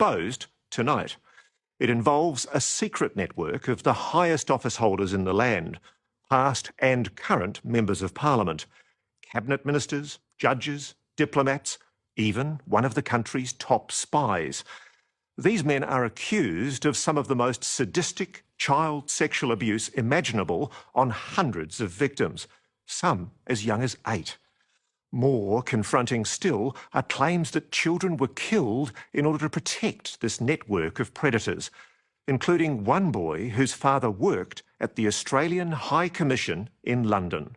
exposed tonight. It involves a secret network of the highest office holders in the land, past and current members of Parliament, cabinet ministers, judges, diplomats, even one of the country's top spies. These men are accused of some of the most sadistic child sexual abuse imaginable on hundreds of victims, some as young as 8. More confronting still are claims that children were killed in order to protect this network of predators, including one boy whose father worked at the Australian High Commission in London.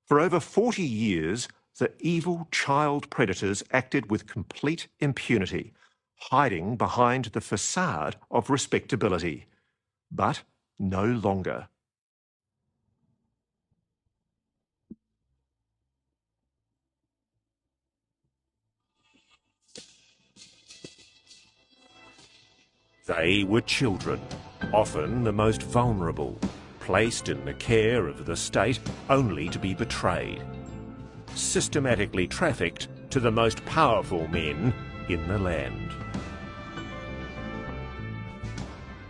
For over 40 years, the evil child predators acted with complete impunity, hiding behind the facade of respectability. But no longer. They were children, often the most vulnerable, placed in the care of the state only to be betrayed, systematically trafficked to the most powerful men in the land.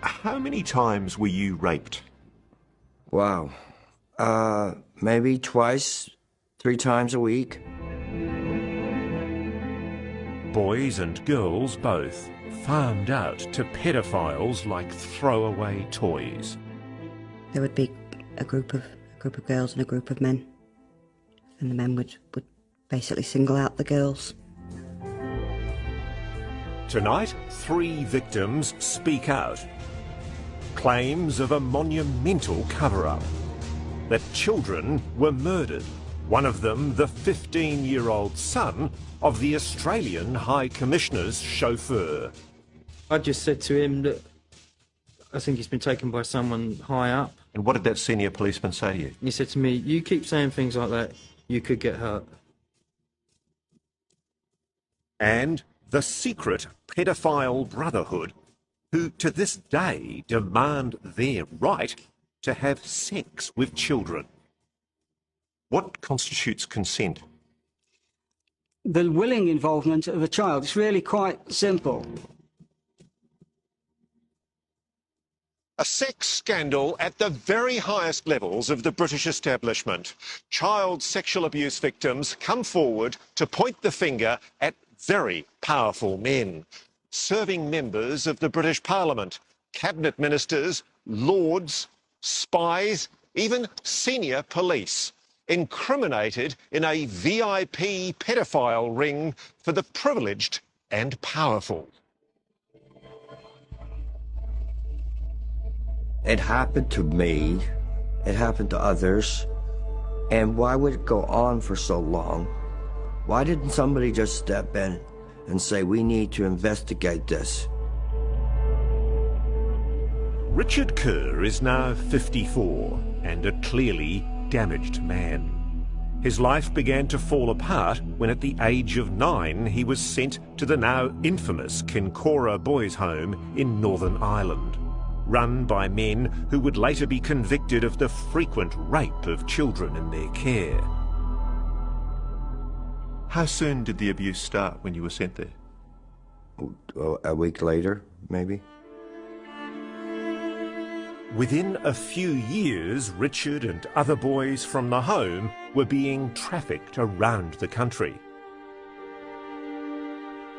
How many times were you raped? Wow. Maybe twice, 3 times a week. Boys and girls both, farmed out to pedophiles like throwaway toys. There would be a group of girls and a group of men, and the men would basically single out the girls. Tonight, 3 victims speak out. Claims of a monumental cover-up. That children were murdered. One of them, the 15-year-old son of the Australian High Commissioner's chauffeur. I just said to him that I think he's been taken by someone high up. And what did that senior policeman say to you? He said to me, you keep saying things like that, you could get hurt. And the secret pedophile brotherhood, who to this day demand their right to have sex with children. What constitutes consent? The willing involvement of a child. It's really quite simple. A sex scandal at the very highest levels of the British establishment. Child sexual abuse victims come forward to point the finger at very powerful men, serving members of the British Parliament, cabinet ministers, lords, spies, even senior police, incriminated in a VIP pedophile ring for the privileged and powerful. It happened to me, it happened to others, and why would it go on for so long? Why didn't somebody just step in and say, we need to investigate this? Richard Kerr is now 54 and a clearly damaged man. His life began to fall apart when at the age of 9 he was sent to the now infamous Kincora Boys' Home in Northern Ireland, run by men who would later be convicted of the frequent rape of children in their care. How soon did the abuse start when you were sent there? A week later, maybe. Within a few years, Richard and other boys from the home were being trafficked around the country.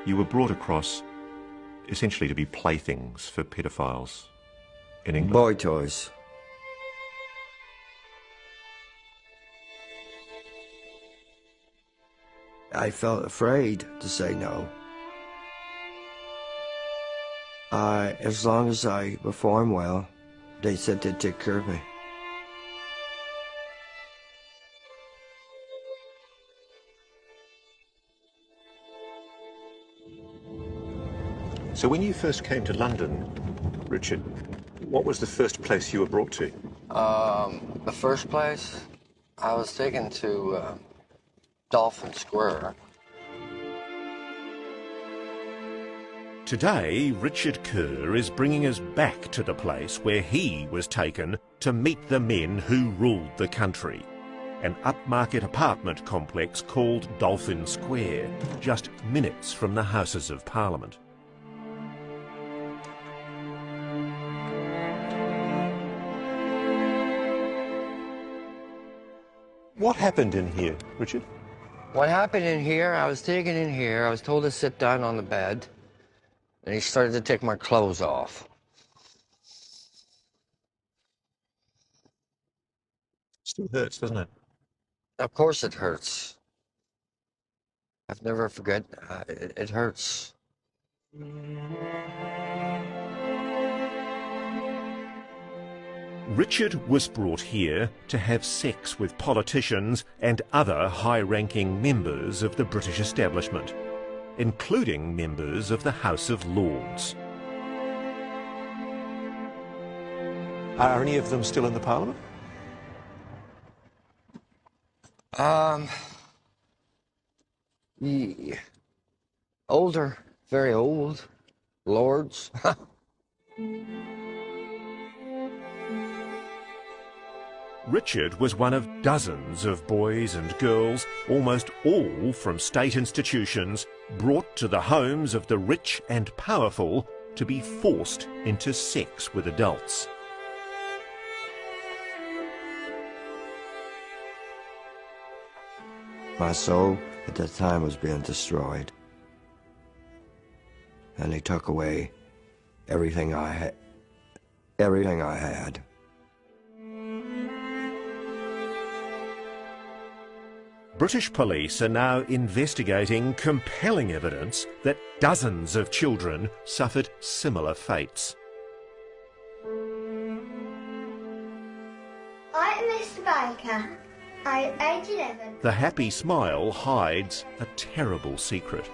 You were brought across essentially to be playthings for pedophiles in England. Boy toys. I felt afraid to say no. As long as I perform well, they said they'd take care of me. So when you first came to London, Richard, what was the first place you were brought to? The first place, I was taken to Dolphin Square. Today, Richard Kerr is bringing us back to the place where he was taken to meet the men who ruled the country. An upmarket apartment complex called Dolphin Square, just minutes from the Houses of Parliament. What happened in here, Richard? What happened in here, I was taken in here, I was told to sit down on the bed, and he started to take my clothes off. Still hurts, doesn't it? Of course it hurts. I've never forget, it hurts. Richard was brought here to have sex with politicians and other high-ranking members of the British establishment, including members of the House of Lords. Are any of them still in the Parliament? Yeah. Older, very old, lords. Richard was one of dozens of boys and girls, almost all from state institutions, brought to the homes of the rich and powerful to be forced into sex with adults. My soul at that time was being destroyed. And they took away everything I had. Everything I had. British police are now investigating compelling evidence that dozens of children suffered similar fates. I'm Mr. Baker. I'm age 11. The happy smile hides a terrible secret.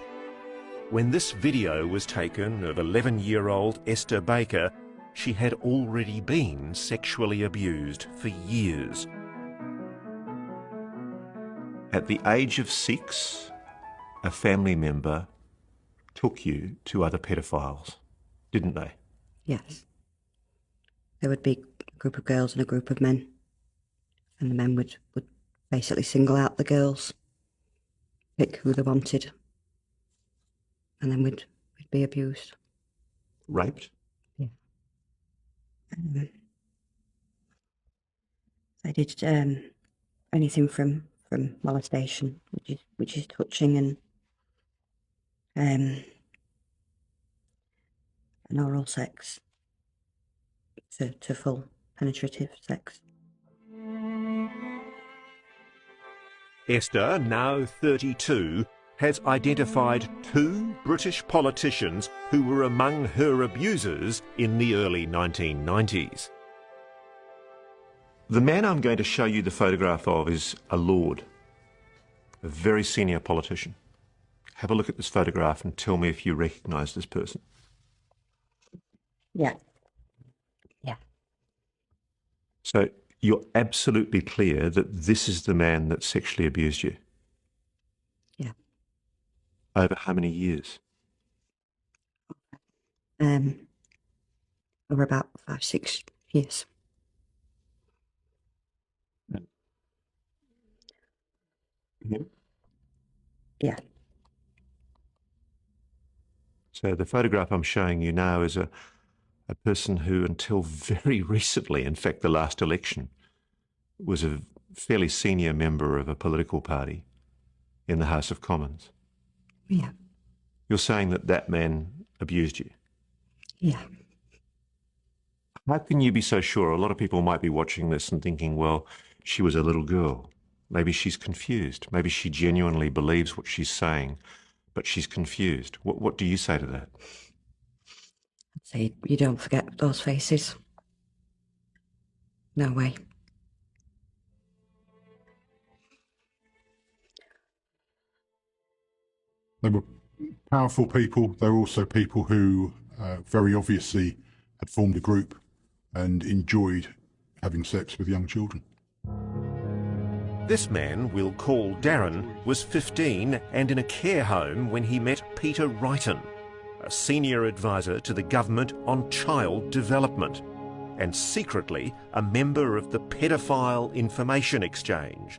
When this video was taken of 11-year-old Esther Baker, she had already been sexually abused for years. At the age of 6, a family member took you to other pedophiles, didn't they? Yes. There would be a group of girls and a group of men. And the men would basically single out the girls, pick who they wanted, and then we'd be abused. Raped? Yeah. They did anything from molestation, which is touching, and oral sex to full penetrative sex. Esther, now 32, has identified 2 British politicians who were among her abusers in the early 1990s. The man I'm going to show you the photograph of is a lord, a very senior politician. Have a look at this photograph and tell me if you recognise this person. Yeah. Yeah. So you're absolutely clear that this is the man that sexually abused you? Yeah. Over how many years? Over about 5-6 years. Yeah. Yeah. So the photograph I'm showing you now is a person who, until very recently, in fact the last election, was a fairly senior member of a political party in the House of Commons. Yeah. You're saying that that man abused you? Yeah. How can you be so sure? A lot of people might be watching this and thinking, well, she was a little girl. Maybe she's confused. Maybe she genuinely believes what she's saying, but she's confused. What do you say to that? I'd say you don't forget those faces. No way. They were powerful people. They were also people who very obviously had formed a group and enjoyed having sex with young children. This man, we'll call Darren, was 15 and in a care home when he met Peter Wrighton, a senior advisor to the government on child development, and secretly a member of the Pedophile Information Exchange.